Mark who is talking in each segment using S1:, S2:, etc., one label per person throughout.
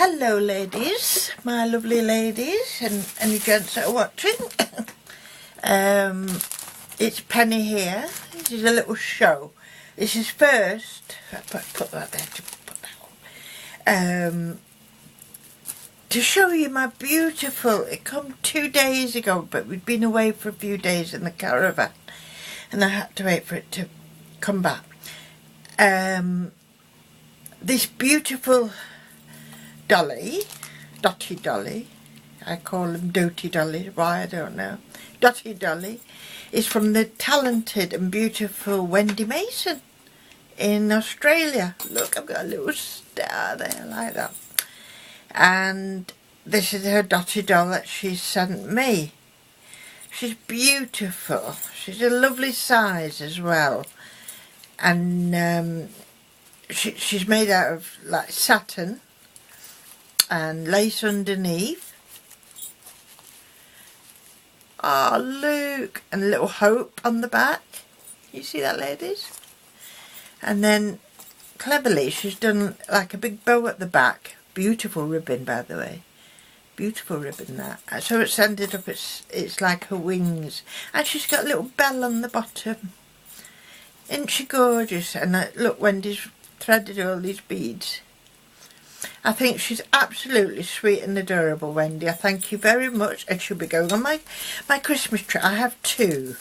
S1: Hello ladies, my lovely ladies and any gents that are watching. It's Penny here. This is a little show. This is first, put that there to put that on. To show you my beautiful, it come 2 days ago, but we'd been away for a few days in the caravan and I had to wait for it to come back. This beautiful Dolly, Dottie Dolly, I call them Dottie Dolly, why I don't know. Dottie Dolly is from the talented and beautiful Wendy Mason in Australia. Look, I've got a little star there like that. And this is her Dottie Doll that she sent me. She's beautiful. She's a lovely size as well. And she's made out of like satin and lace underneath. Oh look, and a little hope on the back. You see that, ladies? And then cleverly she's done like a big bow at the back. Beautiful ribbon, by the way. Beautiful ribbon, that. So it's ended up, it's like her wings. And she's got a little bell on the bottom. Isn't she gorgeous? And look, Wendy's threaded all these beads. I think she's absolutely sweet and adorable, Wendy. I thank you very much. And she'll be going on my Christmas tree. I have two.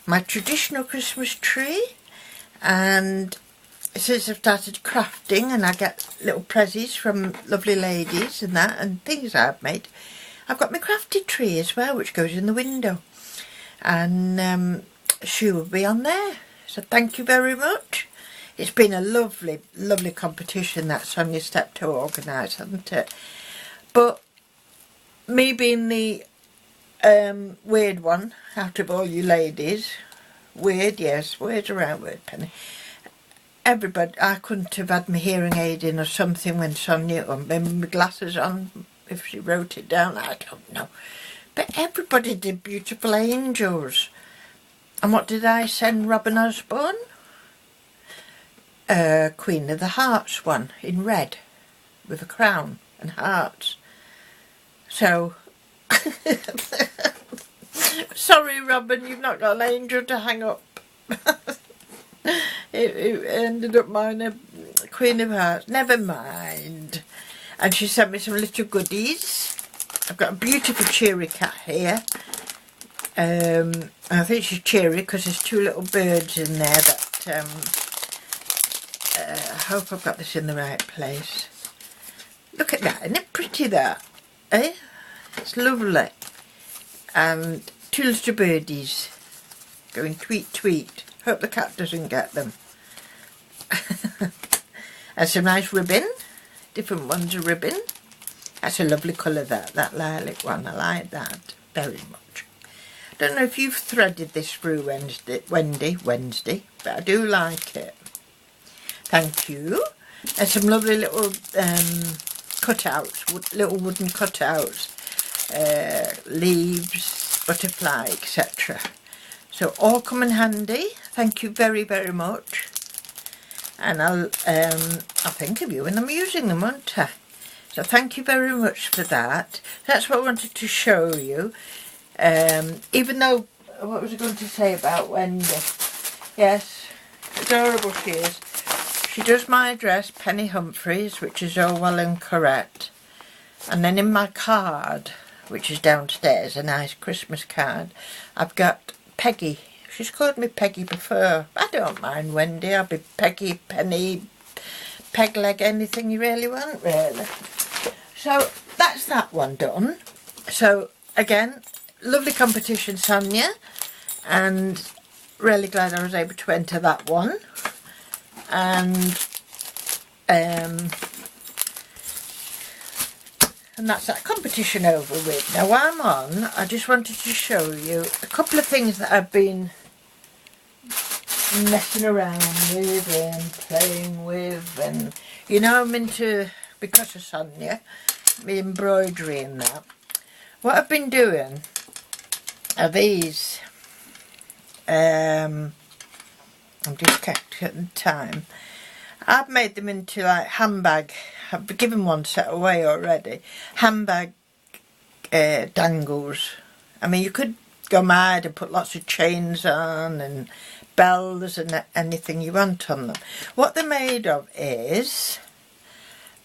S1: My traditional Christmas tree. And since I've started crafting and I get little prezzies from lovely ladies and that and things I've made, I've got my crafty tree as well, which goes in the window. And she will be on there. So thank you very much. It's been a lovely, lovely competition that Sonia stepped to organise, hasn't it? But me being the weird one out of all you ladies, weird, yes, weird's a right word, Penny. Everybody, I couldn't have had my hearing aid in or something when Sonia, or maybe my glasses on, if she wrote it down, I don't know. But everybody did beautiful angels. And what did I send Robin Osborne? Queen of the Hearts one in red with a crown and hearts. So sorry Robin, you've not got an angel to hang up. it ended up mine a Queen of Hearts. Never mind. And she sent me some little goodies. I've got a beautiful cheery cat here. I think she's cheery because there's two little birds in there that I hope I've got this in the right place. Look at that, isn't it pretty that? Eh? It's lovely. And two little birdies going tweet tweet. Hope the cat doesn't get them. And some nice ribbon. Different ones of ribbon. That's a lovely colour, that lilac one. I like that very much. I don't know if you've threaded this through Wendy, but I do like it. Thank you. And some lovely little cutouts, little wooden cutouts, leaves, butterfly, etc. So all come in handy. Thank you very, very much. And I'll think of you when I'm using them, won't I? So thank you very much for that. That's what I wanted to show you. Even though, what was I going to say about Wendy? Yes, adorable she is. She does my address, Penny Humphreys, which is all well and correct. And then in my card, which is downstairs, a nice Christmas card, I've got Peggy. She's called me Peggy before. I don't mind Wendy. I'll be Peggy, Penny, Pegleg, anything you really want, really. So that's that one done. So again, lovely competition, Sonia, and really glad I was able to enter that one. And that's that competition over with. Now while I'm on, I just wanted to show you a couple of things that I've been messing around with and playing with, and you know I'm into, because of Sonia, my embroidery and that. What I've been doing are these, I'm just getting time. I've made them into like handbag. I've given one set away already. Handbag dangles. I mean, you could go mad and put lots of chains on and bells and anything you want on them. What they're made of is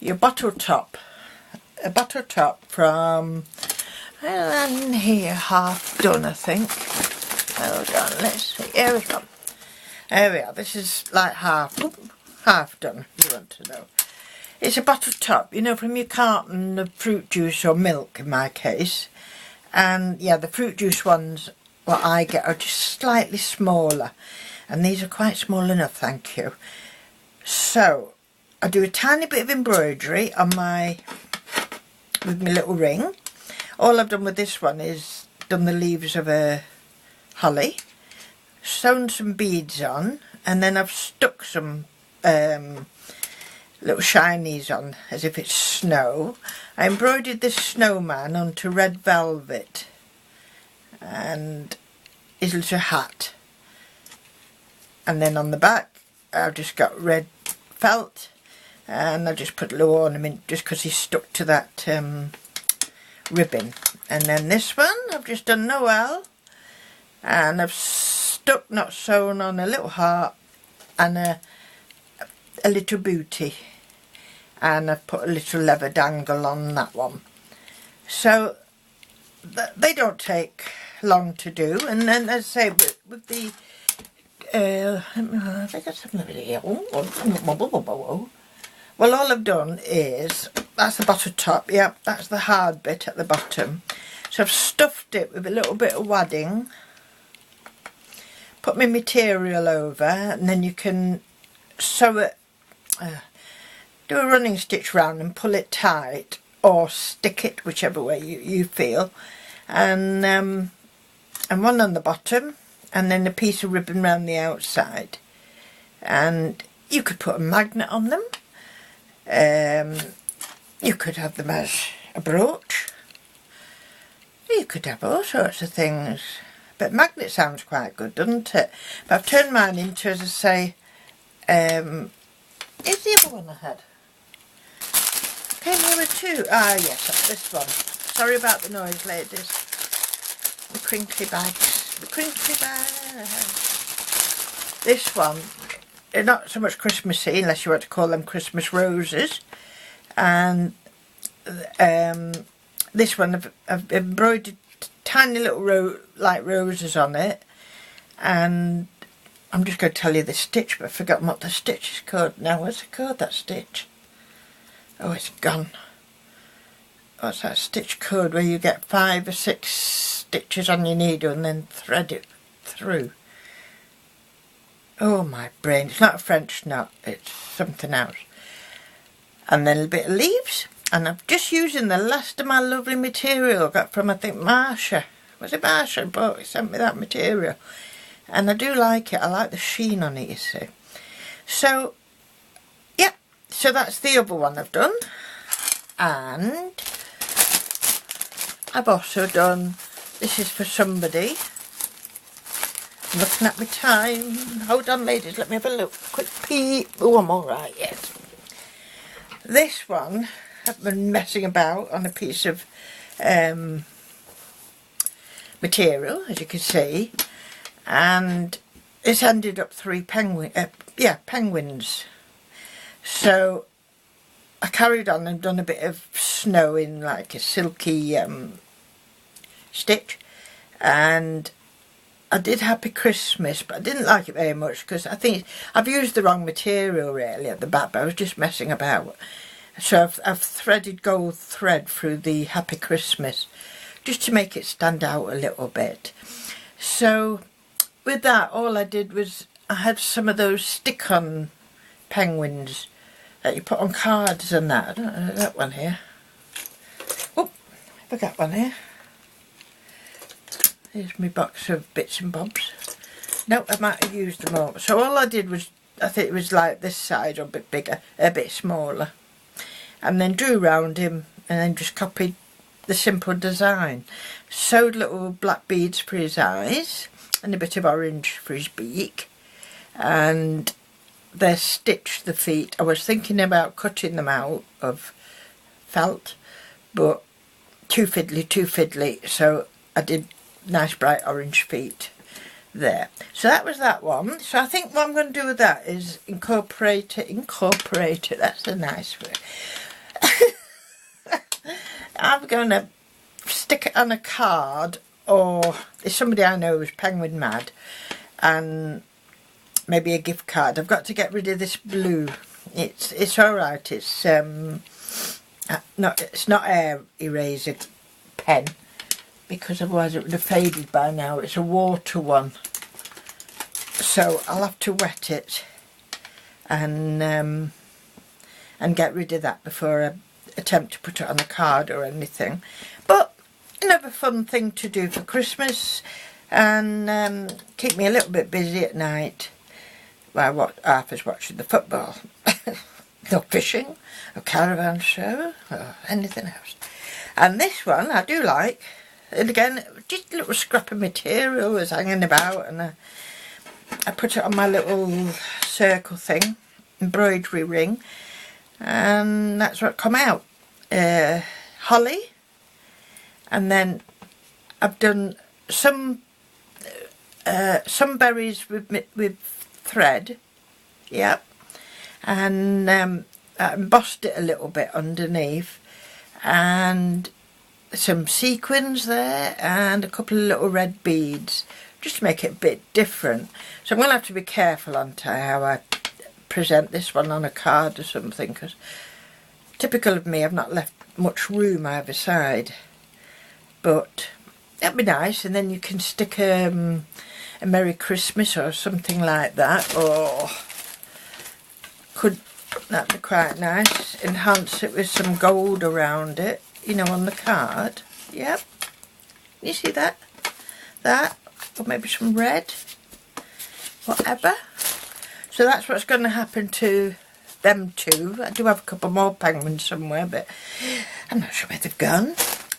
S1: your bottle top. A bottle top from, and here, half done, I think. Hold on, let's see. Here we go. There we are. This is like half done, if you want to know. It's a bottle top, you know, from your carton of fruit juice or milk in my case. And yeah, the fruit juice ones, what I get, are just slightly smaller. And these are quite small enough, thank you. So, I do a tiny bit of embroidery on with my little ring. All I've done with this one is done the leaves of a holly, sewn some beads on, and then I've stuck some little shinies on as if it's snow. I embroidered this snowman onto red velvet and his little hat, and then on the back I've just got red felt, and I just put a little ornament just because he's stuck to that ribbon. And then this one I've just done Noel, and I've stuck, not sewn, on a little heart and a little booty, and I've put a little leather dangle on that one. So they don't take long to do. And then, as I say, with the I think that's a video. Well, all I've done is, that's the bottom top, yep, that's the hard bit at the bottom. So I've stuffed it with a little bit of wadding, put my material over, and then you can sew it, do a running stitch round and pull it tight, or stick it, whichever way you feel, and one on the bottom, and then a piece of ribbon round the outside. And you could put a magnet on them. You could have them as a brooch. You could have all sorts of things. But magnet sounds quite good, doesn't it? But I've turned mine into, as I say, here's the other one I had. Came here with two. Ah, yes, that's this one. Sorry about the noise, ladies. The crinkly bags. The crinkly bags. This one, they're not so much Christmassy, unless you want to call them Christmas roses. And this one, I've embroidered tiny little light roses on it. And I'm just going to tell you the stitch, but I've forgotten what the stitch is called now. What's it called, that stitch? Oh, it's gone. What's that stitch called, where you get 5 or 6 stitches on your needle and then thread it through? Oh, my brain. It's not a French knot, it's something else. And then a bit of leaves. And I'm just using the last of my lovely material I got from, I think, Marsha. Was it Marsha? But he sent me that material. And I do like it. I like the sheen on it, you see. So, yeah. So that's the other one I've done. And I've also done, this is for somebody. I'm looking at my time. Hold on, ladies, let me have a look. Quick peep. Oh, I'm alright, yes. This one, I've been messing about on a piece of material, as you can see. And it's ended up 3 penguins. So I carried on and done a bit of snow in like a silky stitch, and I did Happy Christmas, but I didn't like it very much because I think I've used the wrong material really at the back, but I was just messing about. So I've threaded gold thread through the Happy Christmas just to make it stand out a little bit. So with that, all I did was I had some of those stick-on penguins that you put on cards and that. I don't know that one here. Oh, I forgot one here. Here's my box of bits and bobs. No, I might have used them all. So all I did was, I think it was like this side or a bit bigger, a bit smaller. And then drew round him and then just copied the simple design. Sewed little black beads for his eyes and a bit of orange for his beak. And they're stitched, the feet. I was thinking about cutting them out of felt, but too fiddly, so I did nice bright orange feet there. So that was that one. So I think what I'm going to do with that is incorporate it, that's a nice word. I'm going to stick it on a card, or if somebody I know is penguin mad, and maybe a gift card. I've got to get rid of this blue. It's alright, it's not air eraser pen, because otherwise it would have faded by now. It's a water one, so I'll have to wet it and get rid of that before I attempt to put it on a card or anything. But another fun thing to do for Christmas, and keep me a little bit busy at night while Arthur's watching the football. Not fishing, a caravan show, or anything else. And this one I do like. And again, just a little scrap of material was hanging about, and I put it on my little circle thing, embroidery ring, and that's what come out. Holly, and then I've done some berries with thread, yep, and I embossed it a little bit underneath, and some sequins there, and a couple of little red beads, just to make it a bit different. So I'm going to have to be careful on how I present this one on a card or something, because typical of me, I've not left much room either side. But that'd be nice, and then you can stick a Merry Christmas or something like that, or that'd be quite nice. Enhance it with some gold around it, you know, on the card. Yep. You see that? That, or maybe some red, whatever. So that's what's going to happen to them two. I do have a couple more penguins somewhere, but I'm not sure where they've gone.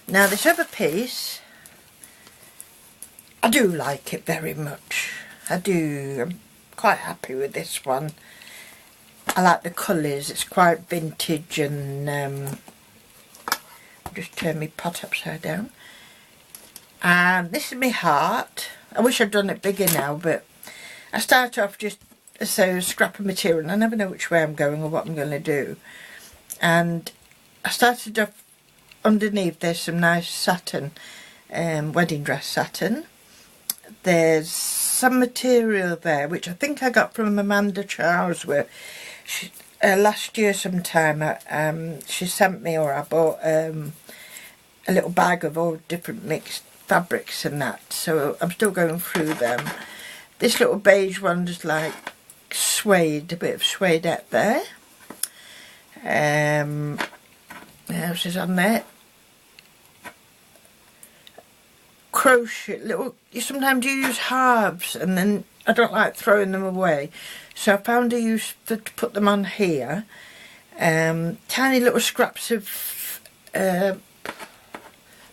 S1: Now this other piece, I do like it very much. I do. I'm quite happy with this one. I like the colours. It's quite vintage, and I'll just turn my pot upside down. And this is my heart. I wish I'd done it bigger now, but I start off just as a scrap of material, and I never know which way I'm going or what I'm going to do. And I started off underneath. There's some nice satin, wedding dress satin. There's some material there which I think I got from Amanda Charles, where she, last year sometime she sent me, or I bought a little bag of all different mixed fabrics and that, so I'm still going through them. This little beige one is like suede, a bit of suedette there. What else is on there? Crochet, little, sometimes you use halves, and then I don't like throwing them away, so I found a use to put them on here. Tiny little scraps of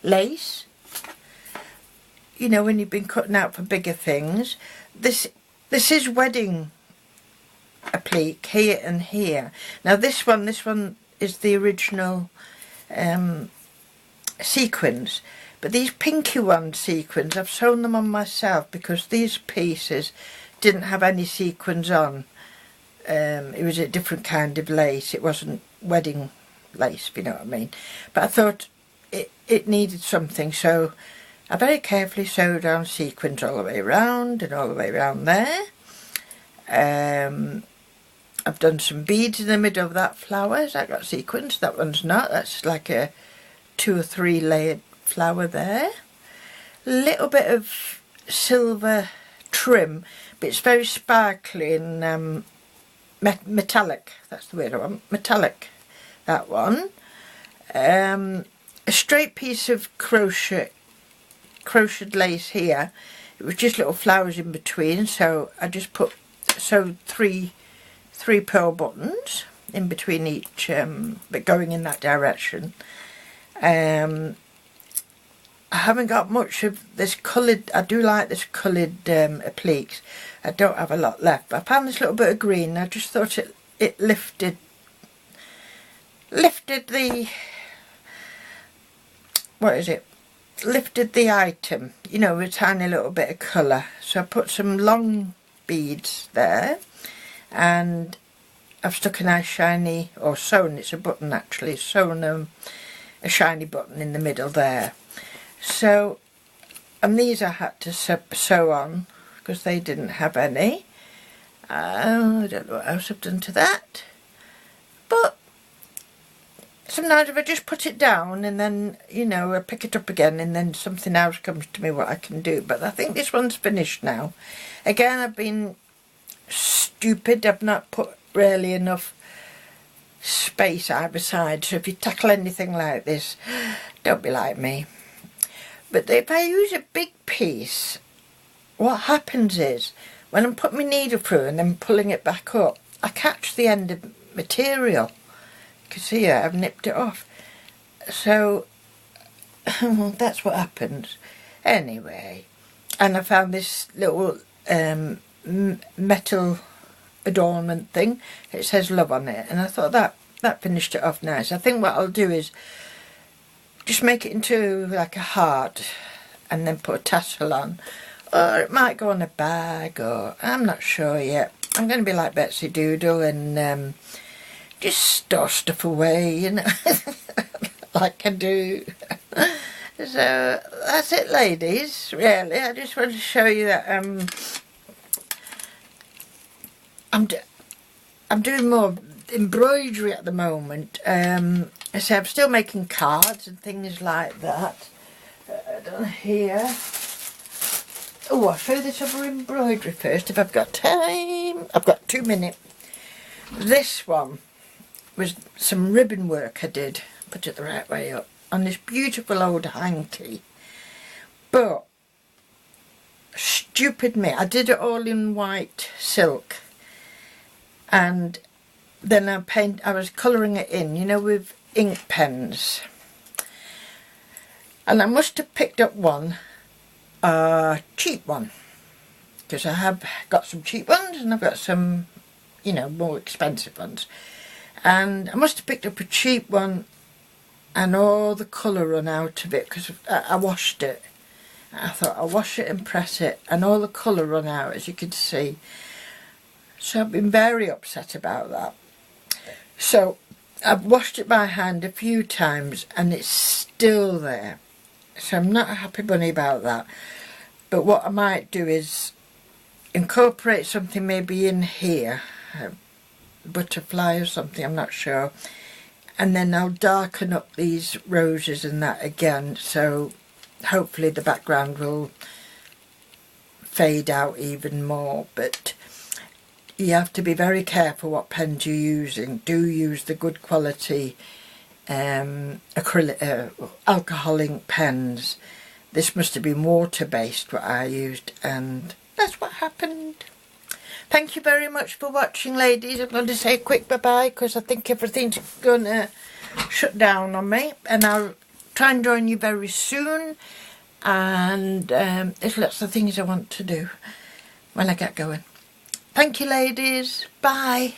S1: lace, you know, when you've been cutting out for bigger things. This is wedding applique here and here. Now this one is the original sequins, but these pinky one sequins, I've sewn them on myself because these pieces didn't have any sequins on. It was a different kind of lace. It wasn't wedding lace, if you know what I mean. But I thought it needed something, so I very carefully sewed on sequins all the way around and all the way around there. I've done some beads in the middle of that flower. Has that got sequins? That one's not. That's like a 2 or 3 layered flower there. Little bit of silver trim, but it's very sparkly and metallic. That's the word I want. Metallic, that one. A straight piece of crocheted lace here. It was just little flowers in between, so I just sewed three pearl buttons in between each, but going in that direction. I haven't got much of this coloured. I do like this coloured appliques. I don't have a lot left, but I found this little bit of green. I just thought it lifted the, what is it, lifted the item, you know, with a tiny little bit of colour. So I put some long beads there, and I've stuck a nice shiny, or sewn, it's a button actually, sewn a shiny button in the middle there. So, and these I had to sew on because they didn't have any. I don't know what else I've done to that, but sometimes if I just put it down and then, you know, I pick it up again and then something else comes to me what I can do. But I think this one's finished now. Again, I've been stupid. I've not put really enough space either side. So if you tackle anything like this, don't be like me. But if I use a big piece, what happens is when I'm putting my needle through and then pulling it back up, I catch the end of material. You can see here, I've nipped it off. So that's what happens. Anyway, and I found this little metal adornment thing. It says love on it, and I thought that finished it off nice. I think what I'll do is just make it into like a heart and then put a tassel on, or it might go on a bag, or I'm not sure yet. I'm going to be like Betsy Doodle and just store stuff away, you know, like I do. So that's it, ladies, really. I just wanted to show you that I'm doing more embroidery at the moment. I say I'm still making cards and things like that. Down here. Oh, I'll show this other embroidery first if I've got time. I've got 2 minutes. This one was some ribbon work I did. Put it the right way up. On this beautiful old hanky. But, stupid me, I did it all in white silk. And then I was colouring it in, you know, with ink pens. And I must have picked up one, cheap one. Because I have got some cheap ones and I've got some, you know, more expensive ones. And I must have picked up a cheap one and all the colour run out of it because I washed it. I thought I'll wash it and press it, and all the colour run out, as you can see. So I've been very upset about that. So I've washed it by hand a few times and it's still there. So I'm not a happy bunny about that. But what I might do is incorporate something maybe in here, a butterfly or something, I'm not sure. And then I'll darken up these roses and that again, so hopefully the background will fade out even more. But you have to be very careful what pens you're using. Do use the good quality acrylic, alcohol ink pens. This must have been water based what I used, and that's what happened. Thank you very much for watching, ladies. I'm going to say a quick bye-bye because I think everything's going to shut down on me, and I'll try and join you very soon. And there's lots of things I want to do when I get going. Thank you, ladies. Bye.